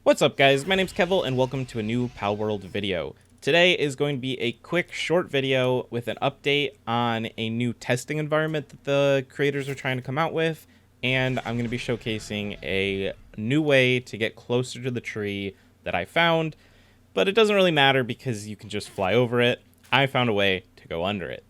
What's up guys, my name's Kevil and welcome to a new Palworld video. Today is going to be a quick short video with an update on a new testing environment that the creators are trying to come out with, and I'm going to be showcasing a new way to get closer to the tree that I found, but it doesn't really matter because you can just fly over it. I found a way to go under it.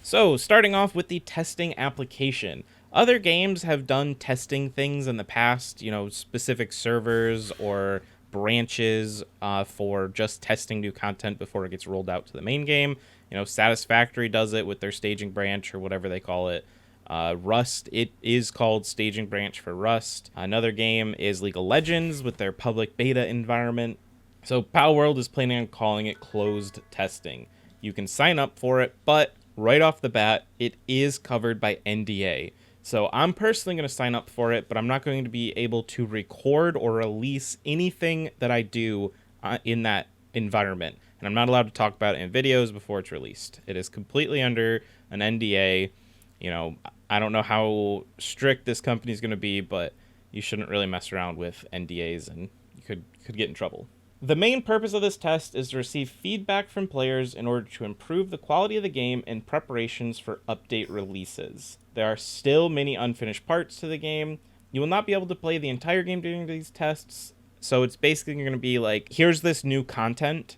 So, starting off with the testing application. Other games have done testing things in the past, specific servers or branches for just testing new content before it gets rolled out to the main game. Satisfactory does it with their staging branch or whatever they call it. Rust, it is called staging branch for Rust. Another game is League of Legends with their public beta environment. So Palworld is planning on calling it closed testing. You can sign up for it, but right off the bat, it is covered by NDA. So I'm personally going to sign up for it, but I'm not going to be able to record or release anything that I do in that environment. And I'm not allowed to talk about it in videos before it's released. It is completely under an NDA. I don't know how strict this company is going to be, but you shouldn't really mess around with NDAs and you could get in trouble. The main purpose of this test is to receive feedback from players in order to improve the quality of the game in preparations for update releases. There are still many unfinished parts to the game. You will not be able to play the entire game during these tests, so it's basically going to be like, here's this new content,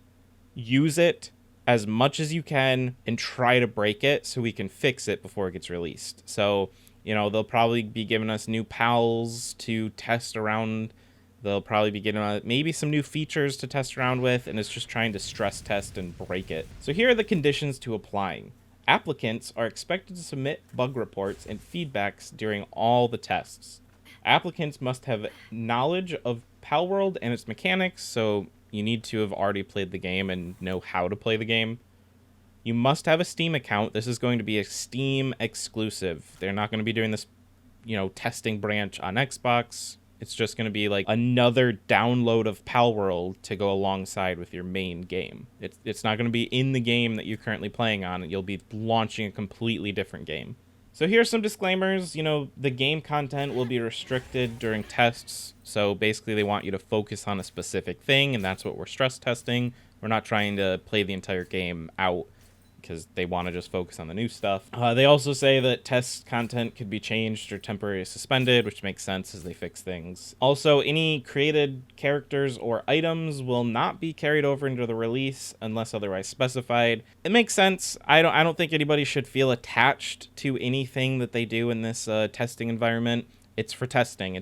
use it as much as you can and try to break it so we can fix it before it gets released. So, they'll probably be giving us new pals to test around. They'll probably be getting maybe some new features to test around with, and it's just trying to stress test and break it. So here are the conditions to applying. Applicants are expected to submit bug reports and feedbacks during all the tests. Applicants must have knowledge of Palworld and its mechanics, so you need to have already played the game and know how to play the game. You must have a Steam account. This is going to be a Steam exclusive. They're not going to be doing this, testing branch on Xbox. It's just going to be like another download of Palworld to go alongside with your main game. It's not going to be in the game that you're currently playing on. You'll be launching a completely different game. So here's some disclaimers. The game content will be restricted during tests. So basically they want you to focus on a specific thing, and that's what we're stress testing. We're not trying to play the entire game out because they want to just focus on the new stuff. They also say that test content could be changed or temporarily suspended, which makes sense as they fix things. Also, any created characters or items will not be carried over into the release unless otherwise specified. It makes sense. I don't think anybody should feel attached to anything that they do in this testing environment. It's for testing.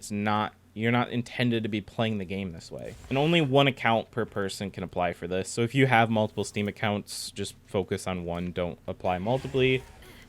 You're not intended to be playing the game this way. And only one account per person can apply for this. So if you have multiple Steam accounts, just focus on one. Don't apply multiply.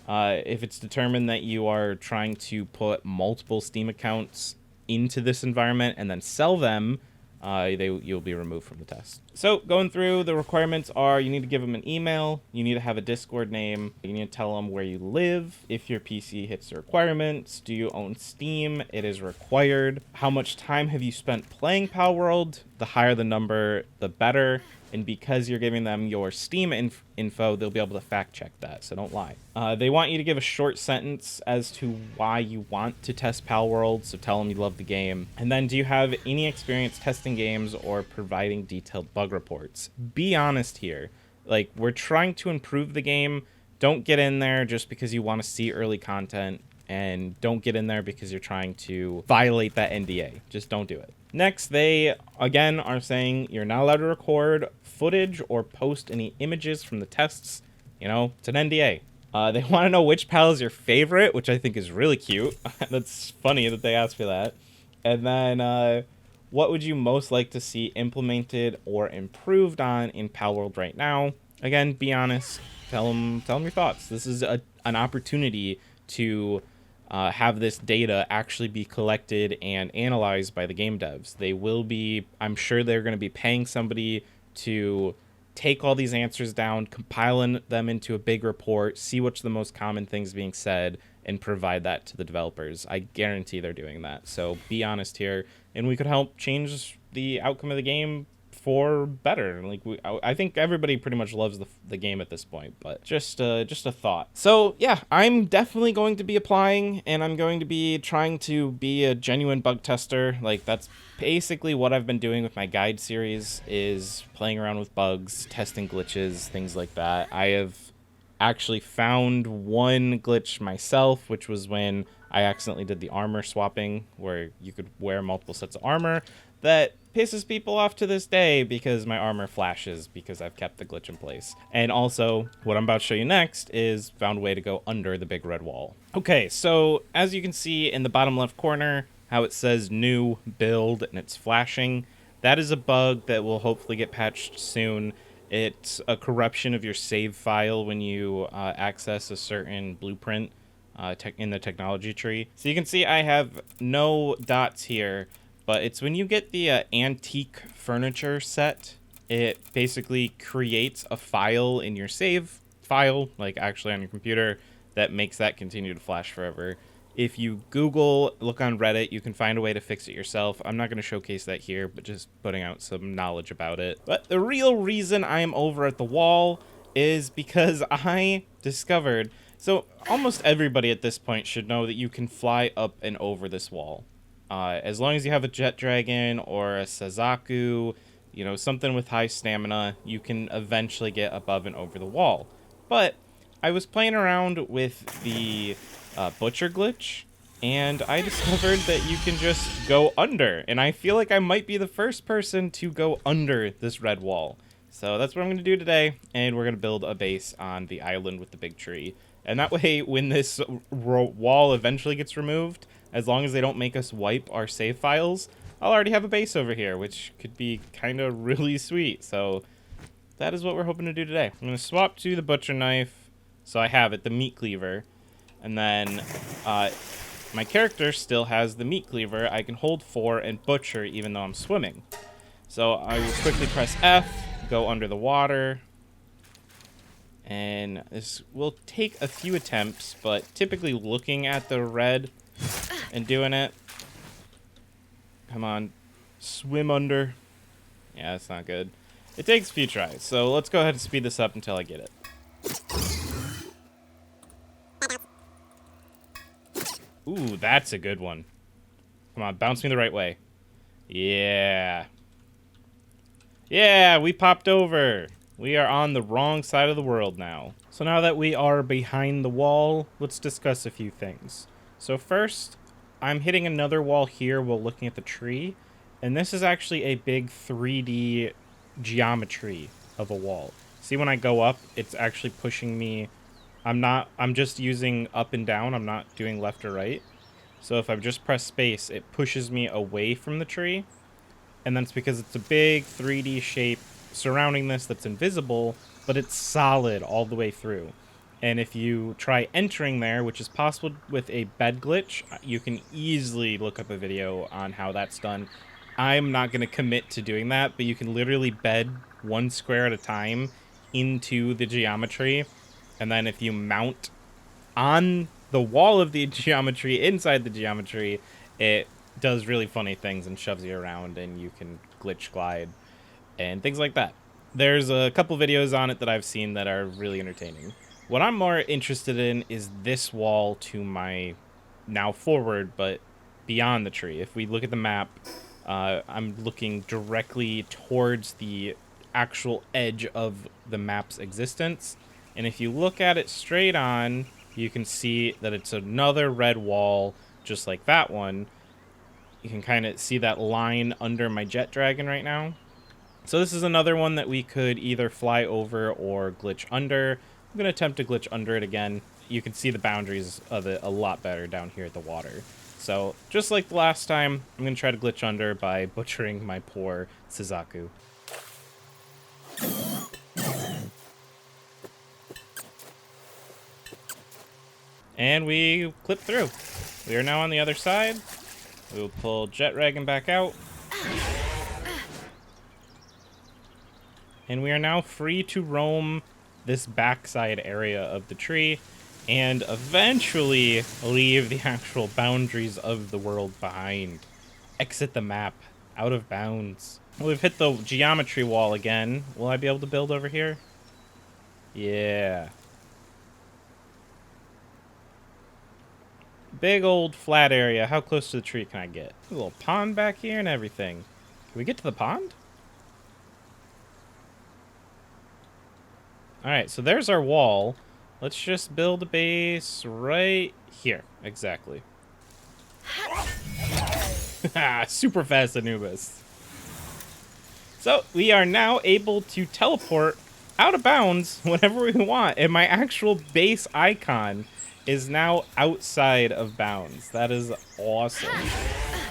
If it's determined that you are trying to put multiple Steam accounts into this environment and then sell them, you'll be removed from the test. So going through, the requirements are you need to give them an email, you need to have a Discord name, you need to tell them where you live, if your PC hits the requirements, do you own Steam, it is required, how much time have you spent playing Palworld, the higher the number, the better, and because you're giving them your Steam info, they'll be able to fact check that, so don't lie. They want you to give a short sentence as to why you want to test Palworld, so tell them you love the game. And then, do you have any experience testing games or providing detailed bug reports? Be honest here. Like, we're trying to improve the game. Don't get in there just because you want to see early content, and don't get in there because you're trying to violate that NDA. Just don't do it. Next, they, again, are saying you're not allowed to record footage or post any images from the tests. It's an NDA. They want to know which pal is your favorite, which I think is really cute. That's funny that they asked for that. And then, what would you most like to see implemented or improved on in Palworld right now? Again, be honest. Tell them your thoughts. This is an opportunity to have this data actually be collected and analyzed by the game devs. I'm sure they're going to be paying somebody to take all these answers down, compiling them into a big report, see what's the most common things being said, and provide that to the developers. I guarantee they're doing that. So be honest here, and we could help change the outcome of the game for better. Like I think everybody pretty much loves the game at this point, but just a thought. So yeah, I'm definitely going to be applying, and I'm going to be trying to be a genuine bug tester. Like that's basically what I've been doing with my guide series, is playing around with bugs, testing glitches, things like that. I have actually found one glitch myself, which was when I accidentally did the armor swapping, where you could wear multiple sets of armor. That pisses people off to this day because my armor flashes because I've kept the glitch in place. And also, what I'm about to show you next is found a way to go under the big red wall. Okay, so as you can see in the bottom left corner, how it says new build and it's flashing, that is a bug that will hopefully get patched soon. It's a corruption of your save file when you access a certain blueprint in the technology tree. So you can see I have no dots here, but it's when you get the antique furniture set, it basically creates a file in your save file, like actually on your computer, that makes that continue to flash forever. If you Google, look on Reddit, you can find a way to fix it yourself. I'm not going to showcase that here, but just putting out some knowledge about it. But the real reason I'm over at the wall is because I discovered... So almost everybody at this point should know that you can fly up and over this wall. As long as you have a jet dragon or a Sazaku, you know, something with high stamina, you can eventually get above and over the wall. But I was playing around with the butcher glitch, and I discovered that you can just go under, and I feel like I might be the first person to go under this red wall. So that's what I'm going to do today, and we're going to build a base on the island with the big tree. And that way, when this wall eventually gets removed, as long as they don't make us wipe our save files, I'll already have a base over here, which could be kind of really sweet. So that is what we're hoping to do today. I'm going to swap to the butcher knife, so I have it, the meat cleaver. And then my character still has the meat cleaver. I can hold 4 and butcher even though I'm swimming. So I will quickly press F, go under the water. And this will take a few attempts, but typically looking at the red and doing it. Come on, swim under. Yeah, that's not good. It takes a few tries, so let's go ahead and speed this up until I get it. Ooh, that's a good one. Come on, bounce me the right way. Yeah. Yeah, we popped over. We are on the wrong side of the world now. So now that we are behind the wall, let's discuss a few things. So first, I'm hitting another wall here while looking at the tree. And this is actually a big 3D geometry of a wall. See, when I go up, it's actually pushing me. I'm just using up and down. I'm not doing left or right. So if I just press space, it pushes me away from the tree. And that's because it's a big 3D shape surrounding this that's invisible, but it's solid all the way through. And if you try entering there, which is possible with a bed glitch, you can easily look up a video on how that's done. I'm not going to commit to doing that, but you can literally bed one square at a time into the geometry. And then if you mount on the wall of the geometry, inside the geometry, it does really funny things and shoves you around, and you can glitch glide and things like that. There's a couple videos on it that I've seen that are really entertaining. What I'm more interested in is this wall to my now forward, but beyond the tree. If we look at the map, I'm looking directly towards the actual edge of the map's existence. And if you look at it straight on, you can see that it's another red wall, just like that one. You can kind of see that line under my jet dragon right now. So this is another one that we could either fly over or glitch under. I'm going to attempt to glitch under it again. You can see the boundaries of it a lot better down here at the water. So just like the last time, I'm going to try to glitch under by butchering my poor Suzaku. And we clip through. We are now on the other side. We will pull Jet Dragon back out. And we are now free to roam this backside area of the tree and eventually leave the actual boundaries of the world behind. Exit the map. Out of bounds. Well, we've hit the geometry wall again. Will I be able to build over here? Yeah. Big old flat area. How close to the tree can I get? A little pond back here and everything. Can we get to the pond? Alright, so there's our wall. Let's just build a base right here. Exactly. Super fast Anubis. So we are now able to teleport out of bounds whenever we want. And my actual base icon is now outside of bounds. That is awesome.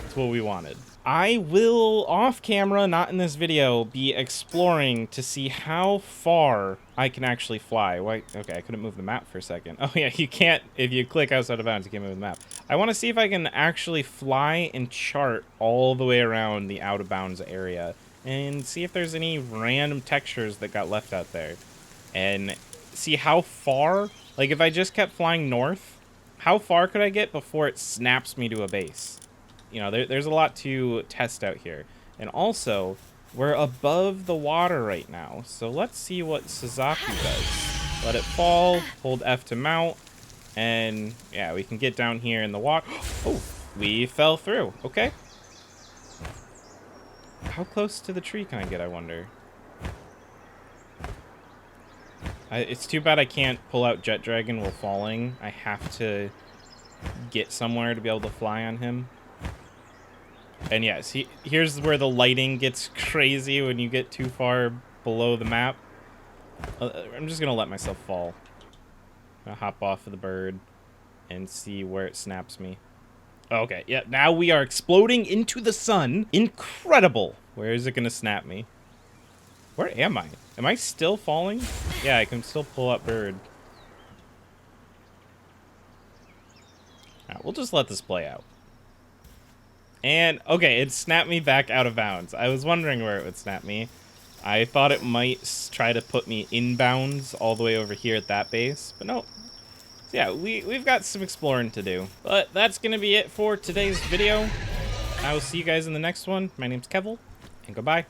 That's what we wanted. I will, off camera, not in this video, be exploring to see how far I can actually fly. Why? Okay, I couldn't move the map for a second. Oh yeah, you can't, if you click outside of bounds, you can't move the map. I want to see if I can actually fly and chart all the way around the out of bounds area and see if there's any random textures that got left out there. And see how far, like if I just kept flying north, how far could I get before it snaps me to a base? You know, there's a lot to test out here. And also, we're above the water right now. So let's see what Suzaku does. Let it fall, hold F to mount, and yeah, we can get down here in the water. Oh, we fell through. Okay. How close to the tree can I get, I wonder? It's too bad I can't pull out Jet Dragon while falling. I have to get somewhere to be able to fly on him. And yes, here's where the lighting gets crazy when you get too far below the map. I'm just gonna let myself fall. I'll hop off of the bird and see where it snaps me. Okay, yeah, now we are exploding into the sun. Incredible. Where is it gonna snap me? Where am I? Am I still falling? Yeah, I can still pull up bird. Alright, we'll just let this play out. And, okay, it snapped me back out of bounds. I was wondering where it would snap me. I thought it might try to put me in bounds all the way over here at that base, but no. So yeah, we've got some exploring to do. But that's going to be it for today's video. I will see you guys in the next one. My name's Kevel, and goodbye.